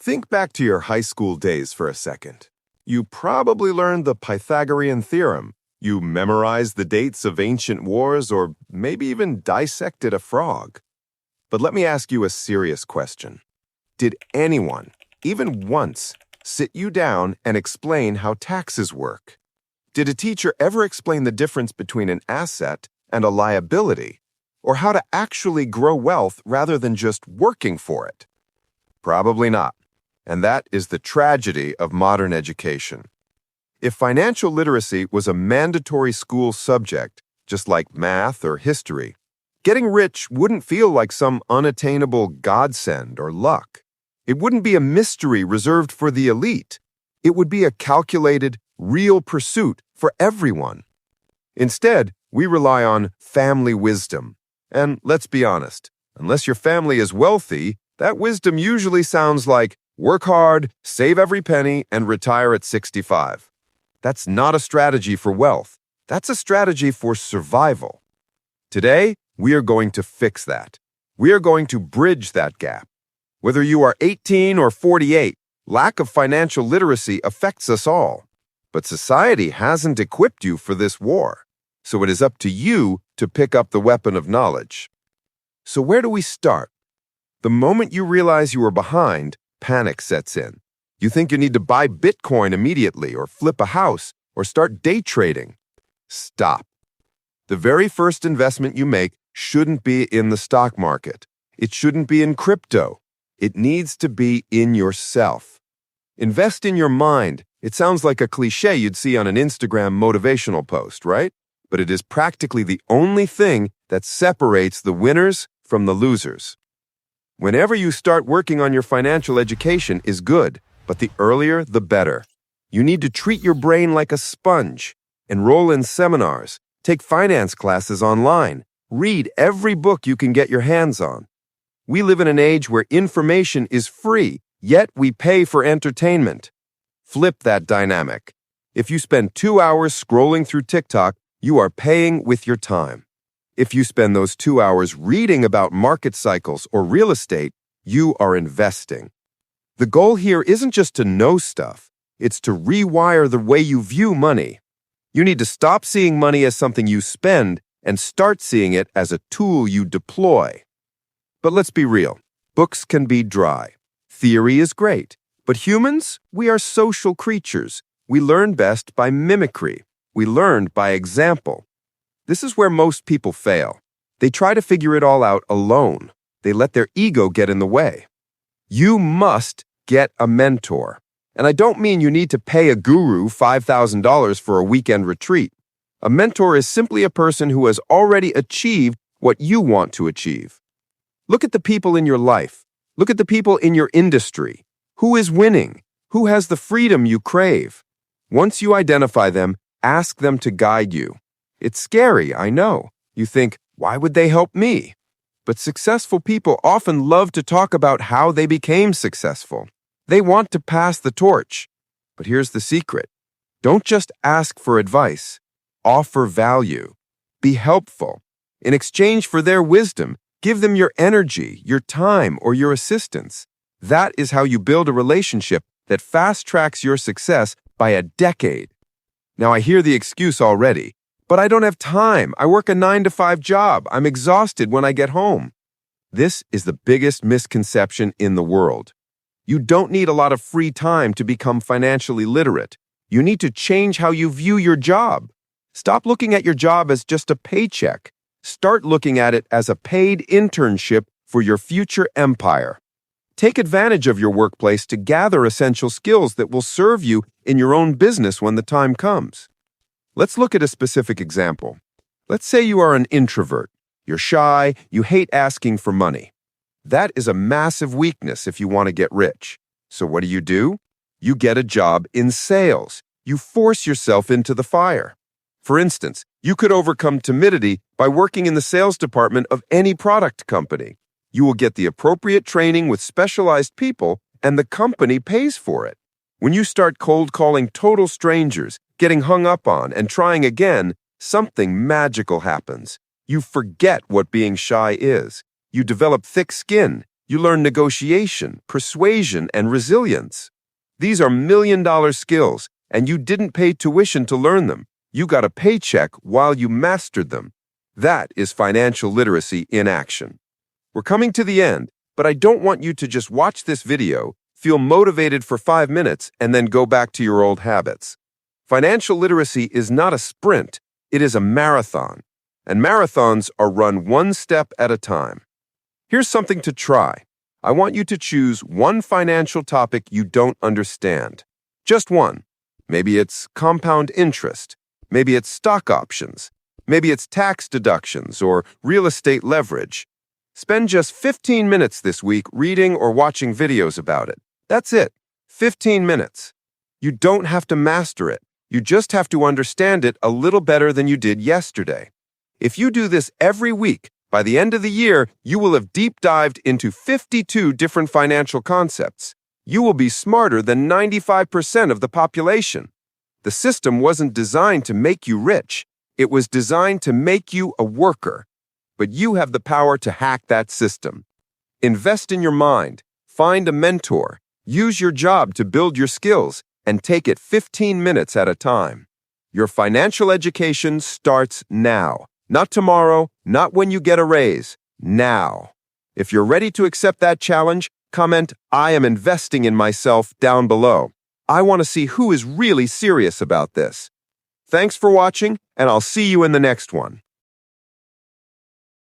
Think back to your high school days for a second. You probably learned the Pythagorean theorem. You memorized the dates of ancient wars or maybe even dissected a frog. But let me ask you a serious question. Did anyone, even once, sit you down and explain how taxes work? Did a teacher ever explain the difference between an asset and a liability, or how to actually grow wealth rather than just working for it? Probably not. And that is the tragedy of modern education. If financial literacy was a mandatory school subject, just like math or history, getting rich wouldn't feel like some unattainable godsend or luck. It wouldn't be a mystery reserved for the elite. It would be a calculated, real pursuit for everyone. Instead, we rely on family wisdom. And let's be honest, unless your family is wealthy, that wisdom usually sounds like work hard, save every penny, and retire at 65. That's not a strategy for wealth. That's a strategy for survival. Today, we are going to fix that. We are going to bridge that gap. Whether you are 18 or 48, lack of financial literacy affects us all. But society hasn't equipped you for this war. So it is up to you to pick up the weapon of knowledge. So where do we start? The moment you realize you are behind, panic sets in. You think you need to buy Bitcoin immediately or flip a house or start day trading. Stop. The very first investment you make shouldn't be in the stock market. It shouldn't be in crypto. It needs to be in yourself. Invest in your mind. It sounds like a cliche you'd see on an Instagram motivational post, right? But it is practically the only thing that separates the winners from the losers. Whenever you start working on your financial education is good, but the earlier, the better. You need to treat your brain like a sponge. Enroll in seminars. Take finance classes online. Read every book you can get your hands on. We live in an age where information is free, yet we pay for entertainment. Flip that dynamic. If you spend 2 hours scrolling through TikTok, you are paying with your time. If you spend those 2 hours reading about market cycles or real estate, you are investing. The goal here isn't just to know stuff. It's to rewire the way you view money. You need to stop seeing money as something you spend and start seeing it as a tool you deploy. But let's be real. Books can be dry. Theory is great. But humans, we are social creatures. We learn best by mimicry. We learn by example. This is where most people fail. They try to figure it all out alone. They let their ego get in the way. You must get a mentor. And I don't mean you need to pay a guru $5,000 for a weekend retreat. A mentor is simply a person who has already achieved what you want to achieve. Look at the people in your life. Look at the people in your industry. Who is winning? Who has the freedom you crave? Once you identify them, ask them to guide you. It's scary, I know. You think, why would they help me? But successful people often love to talk about how they became successful. They want to pass the torch. But here's the secret. Don't just ask for advice. Offer value. Be helpful. In exchange for their wisdom, give them your energy, your time, or your assistance. That is how you build a relationship that fast-tracks your success by a decade. Now, I hear the excuse already. But I don't have time. I work a 9-to-5 job. I'm exhausted when I get home. This is the biggest misconception in the world. You don't need a lot of free time to become financially literate. You need to change how you view your job. Stop looking at your job as just a paycheck. Start looking at it as a paid internship for your future empire. Take advantage of your workplace to gather essential skills that will serve you in your own business when the time comes. Let's look at a specific example. Let's say you are an introvert. You're shy, you hate asking for money. That is a massive weakness if you want to get rich. So what do? You get a job in sales. You force yourself into the fire. For instance, you could overcome timidity by working in the sales department of any product company. You will get the appropriate training with specialized people, and the company pays for it. When you start cold calling total strangers, getting hung up on, and trying again, something magical happens. You forget what being shy is. You develop thick skin. You learn negotiation, persuasion, and resilience. These are million-dollar skills, and you didn't pay tuition to learn them. You got a paycheck while you mastered them. That is financial literacy in action. We're coming to the end, but I don't want you to just watch this video, feel motivated for 5 minutes, and then go back to your old habits. Financial literacy is not a sprint, it is a marathon. And marathons are run one step at a time. Here's something to try. I want you to choose one financial topic you don't understand. Just one. Maybe it's compound interest. Maybe it's stock options. Maybe it's tax deductions or real estate leverage. Spend just 15 minutes this week reading or watching videos about it. That's it. 15 minutes. You don't have to master it. You just have to understand it a little better than you did yesterday. If you do this every week, by the end of the year, you will have deep dived into 52 different financial concepts. You will be smarter than 95% of the population. The system wasn't designed to make you rich. It was designed to make you a worker. But you have the power to hack that system. Invest in your mind. Find a mentor. Use your job to build your skills, and take it 15 minutes at a time. Your financial education starts now. Not tomorrow, not when you get a raise. Now. If you're ready to accept that challenge, comment, "I am investing in myself" down below. I want to see who is really serious about this. Thanks for watching, and I'll see you in the next one.